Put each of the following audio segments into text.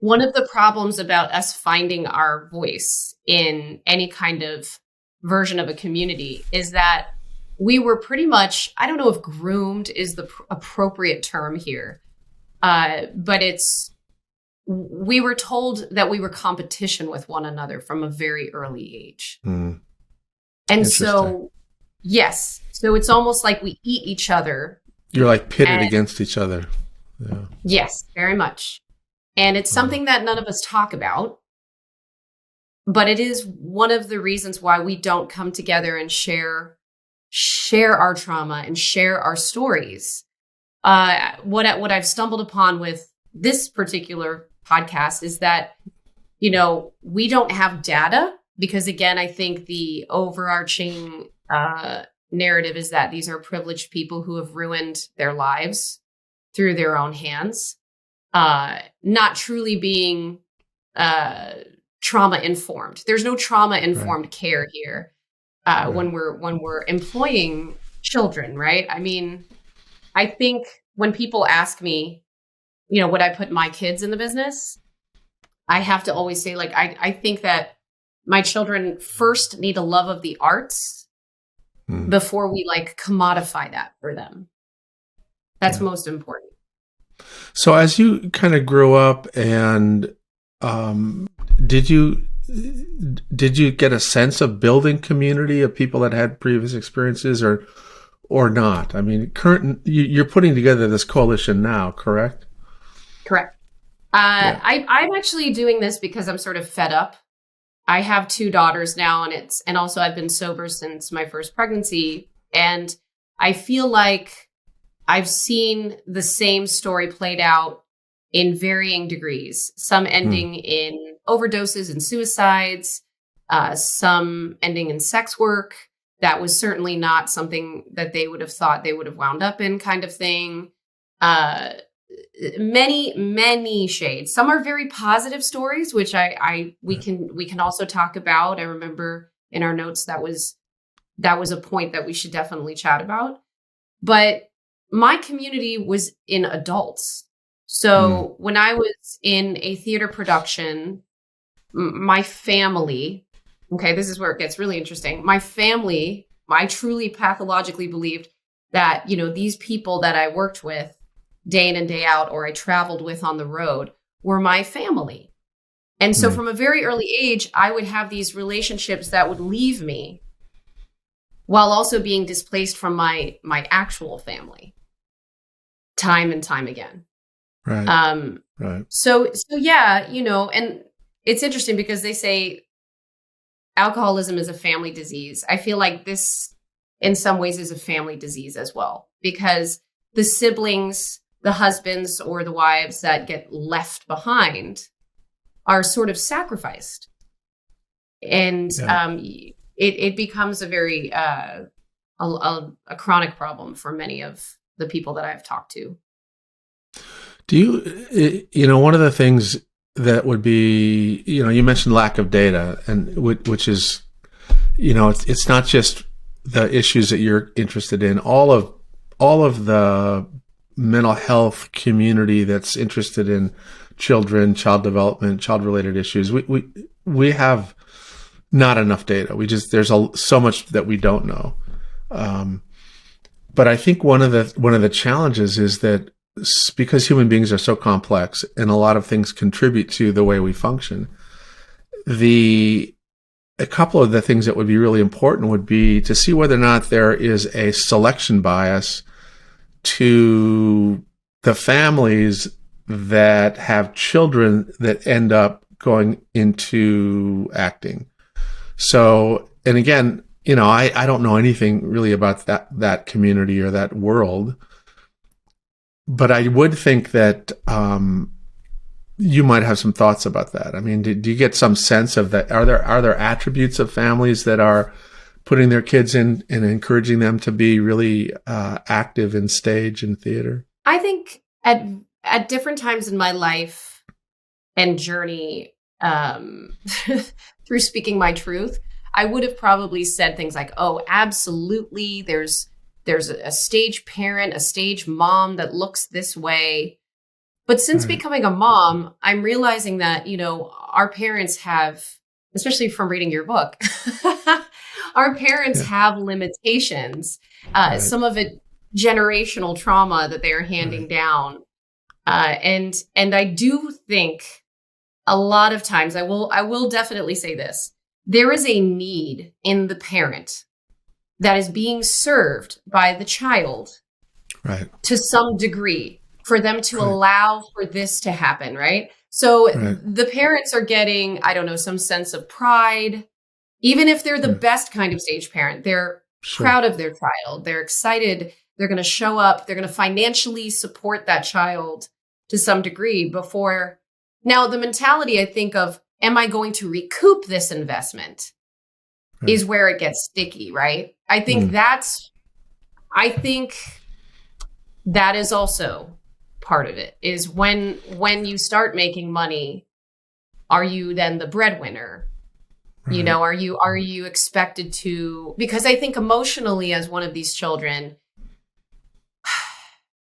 one of the problems about us finding our voice in any kind of version of a community is that we were pretty much, I don't know if groomed is the appropriate term here, but we were told that we were competition with one another from a very early age. And so, yes. So it's almost like we eat each other. You're like pitted against each other. Yeah. Yes, very much. And it's something that none of us talk about, but it is one of the reasons why we don't come together and share our trauma and share our stories. What I've stumbled upon with this particular podcast is that, we don't have data because, again, I think the overarching narrative is that these are privileged people who have ruined their lives through their own hands. Not truly being trauma informed. There's no trauma informed care here when we're employing children, right? I mean, I think when people ask me, would I put my kids in the business? I have to always say, like, I think that my children first need a love of the arts before we commodify that for them. That's most important. So as you kind of grew up and did you get a sense of building community of people that had previous experiences or not? I mean, you're putting together this coalition now, correct? Correct. I'm actually doing this because I'm sort of fed up. I have 2 daughters now, and also I've been sober since my first pregnancy, and I feel like I've seen the same story played out in varying degrees, some ending in overdoses and suicides, some ending in sex work. That was certainly not something that they would have thought they would have wound up in, kind of thing. Many shades. Some are very positive stories, which we can also talk about. I remember in our notes that was a point that we should definitely chat about. But my community was in adults. So when I was in a theater production, my family, okay, this is where it gets really interesting. My family, I truly pathologically believed that, these people that I worked with day in and day out, or I traveled with on the road, were my family. And so from a very early age, I would have these relationships that would leave me while also being displaced from my actual family time and time again. Right. Right. So yeah, and it's interesting because they say alcoholism is a family disease. I feel like this in some ways is a family disease as well, because the siblings, the husbands or the wives that get left behind are sort of sacrificed. And it becomes a very a chronic problem for many of the people that I've talked to. Do you, one of the things that would be, you mentioned lack of data, and which is, it's not just the issues that you're interested in. All of the mental health community that's interested in children, child development, child-related issues, we have not enough data. There's so much that we don't know. But I think one of the challenges is that because human beings are so complex and a lot of things contribute to the way we function, a couple of the things that would be really important would be to see whether or not there is a selection bias to the families that have children that end up going into acting. So, and again, I don't know anything really about that community or that world, but I would think that you might have some thoughts about that. I mean, do you get some sense of that? Are there attributes of families that are putting their kids in and encouraging them to be really active in stage and theater? I think at different times in my life and journey, through speaking my truth, I would have probably said things like, oh, absolutely, there's a stage parent, a stage mom that looks this way. But since Right. becoming a mom, I'm realizing that, our parents have, especially from reading your book, our parents Yeah. have limitations. Right. Some of it generational trauma that they are handing Right. down. And I do think a lot of times I will definitely say this. There is a need in the parent that is being served by the child Right. to some degree for them to Right. allow for this to happen, right? So Right. the parents are getting, I don't know, some sense of pride. Even if they're the Right. best kind of stage parent, they're Sure. proud of their child. They're excited. They're going to show up. They're going to financially support that child to some degree before. Now, the mentality I think of, am I going to recoup this investment, Right. is where it gets sticky, right? I think that is also part of it, is when you start making money, are you then the breadwinner? Right. Are you expected to, because I think emotionally as one of these children,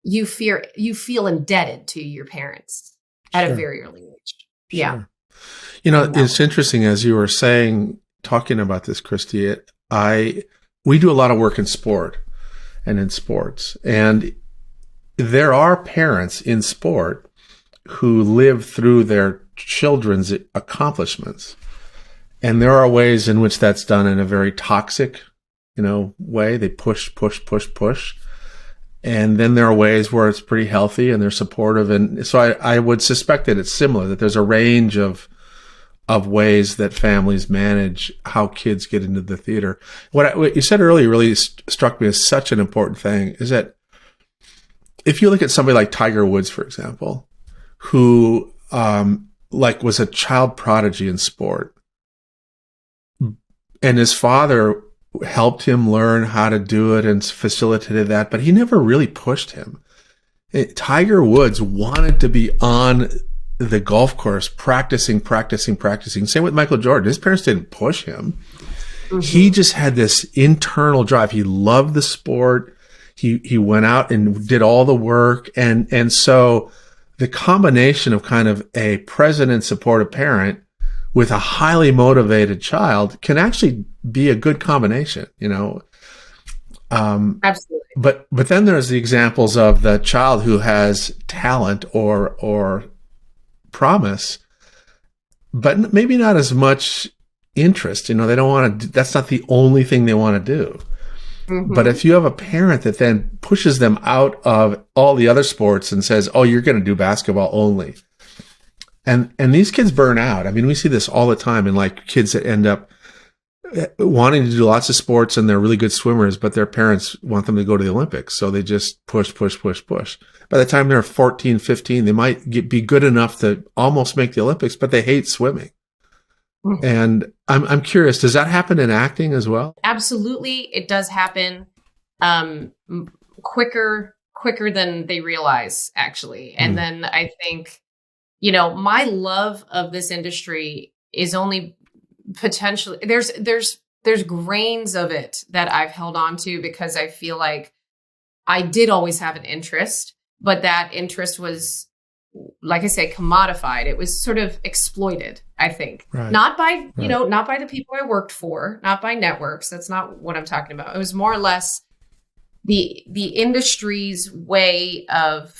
you feel indebted to your parents at a Sure. very early age. Yeah. Sure. It's interesting as you were talking about this, Christy, we do a lot of work in sport and in sports, and there are parents in sport who live through their children's accomplishments. And there are ways in which that's done in a very toxic, way. They push. And then there are ways where it's pretty healthy and they're supportive. And so I would suspect that it's similar, that there's a range of ways that families manage how kids get into the theater. What you said earlier really struck me as such an important thing, is that if you look at somebody like Tiger Woods, for example, who was a child prodigy in sport, and his father helped him learn how to do it and facilitated that, but he never really pushed him. Tiger Woods wanted to be on the golf course, practicing. Same with Michael Jordan. His parents didn't push him. Mm-hmm. He just had this internal drive. He loved the sport. He went out and did all the work. And so the combination of kind of a present and supportive parent with a highly motivated child can actually be a good combination, Absolutely. But then there's the examples of the child who has talent or promise, but maybe not as much interest. They don't want to. That's not the only thing they want to do. Mm-hmm. But if you have a parent that then pushes them out of all the other sports and says, "Oh, you're going to do basketball only," and these kids burn out. I mean, we see this all the time in kids that end up wanting to do lots of sports and they're really good swimmers, but their parents want them to go to the Olympics. So they just push. By the time they're 14, 15, they might be good enough to almost make the Olympics, but they hate swimming. Mm-hmm. And I'm curious, does that happen in acting as well? Absolutely. It does happen quicker than they realize, actually. And then I think, my love of this industry is only potentially, there's grains of it that I've held on to because I feel like I did always have an interest, but that interest was, like I say, commodified. It was sort of exploited, I think. Right. Not by, not by the people I worked for, not by networks. That's not what I'm talking about. It was more or less the industry's way of,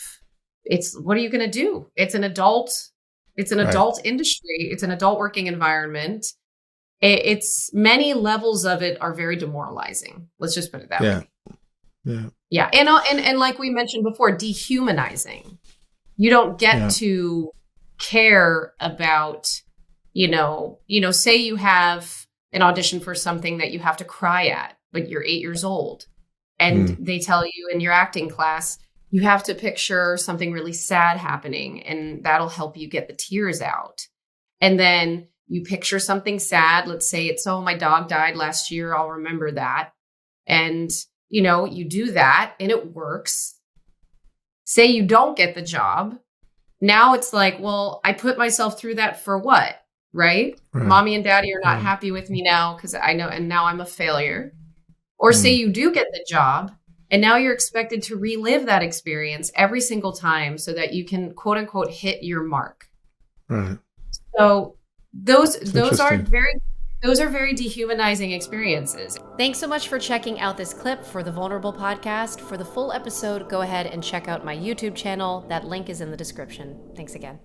what are you going to do? It's an adult industry. It's an adult working environment. It's many levels of it are very demoralizing. Let's just put it that way. Yeah. And like we mentioned before, dehumanizing. You don't get to care about, say you have an audition for something that you have to cry at, but you're 8 years old and they tell you in your acting class, you have to picture something really sad happening and that'll help you get the tears out. And then you picture something sad. Let's say it's, oh, my dog died last year. I'll remember that. And, you do that and it works. Say you don't get the job. Now it's like, well, I put myself through that for what? Right? Mommy and daddy are not happy with me now because I know, and now I'm a failure. Or say you do get the job And now you're expected to relive that experience every single time so that you can quote unquote hit your mark. Right. So those are interesting. very dehumanizing experiences. Thanks so much for checking out this clip for the Vulnerable Podcast. For the full episode, go ahead and check out my YouTube channel. That link is in the description. Thanks again.